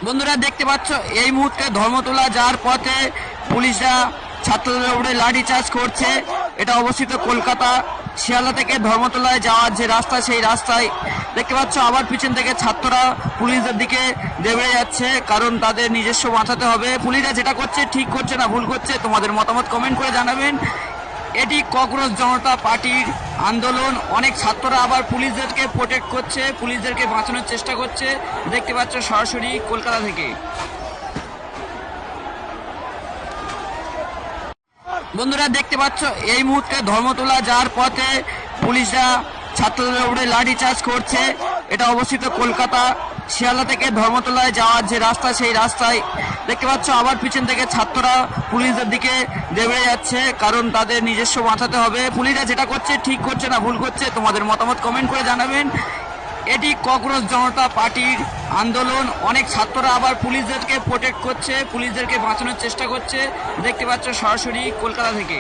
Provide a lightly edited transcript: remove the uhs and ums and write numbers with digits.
বন্ধুরা দেখতে পাচ্ছ এই মুহূর্তে ধর্মতলা যাওয়ার পথে পুলিশরা ছাত্রদের উপরে লাঠিচার্জ করছে। এটা অবস্থিত কলকাতা শিয়ালদা থেকে ধর্মতলায় যাওয়ার যে রাস্তা, সেই রাস্তায় দেখতে পাচ্ছ আবার পিছন থেকে ছাত্ররা পুলিশদের দিকে দেবে যাচ্ছে, কারণ তাদের নিজস্ব বাঁচাতে হবে। পুলিশরা যেটা করছে ঠিক করছে না ভুল করছে, তোমাদের মতামত কমেন্ট করে জানাবেন। এটি ককরোচ জনতা পার্টির আন্দোলন। অনেক ছাত্ররা আবার পুলিশদেরকে প্রোটেক্ট করছে, পুলিশদেরকে বাঁচানোর চেষ্টা করছে। দেখতে পাচ্ছ সরাসরি কলকাতা থেকে। বন্ধুরা দেখতে পাচ্ছ এই মুহূর্তে ধর্মতলা যাওয়ার পথে পুলিশরা ছাত্রদের উপরে লাঠিচার্জ করছে। এটা অবস্থিত কলকাতা শিয়ালদা থেকে ধর্মতলায় যাওয়ার যে রাস্তা, সেই রাস্তায় দেখতে পাচ্ছ আবার পিছন থেকে ছাত্ররা পুলিশদের দিকে দেবে যাচ্ছে, কারণ তাদের নিজস্ব বাঁচাতে হবে। পুলিশরা যেটা করছে ঠিক করছে না ভুল করছে, তোমাদের মতামত কমেন্ট করে জানাবেন। এটি ককরোচ জনতা পার্টির আন্দোলন। অনেক ছাত্ররা আবার পুলিশদেরকে প্রোটেক্ট করছে, পুলিশদেরকে বাঁচানোর চেষ্টা করছে। দেখতে পাচ্ছ সরাসরি কলকাতা থেকে।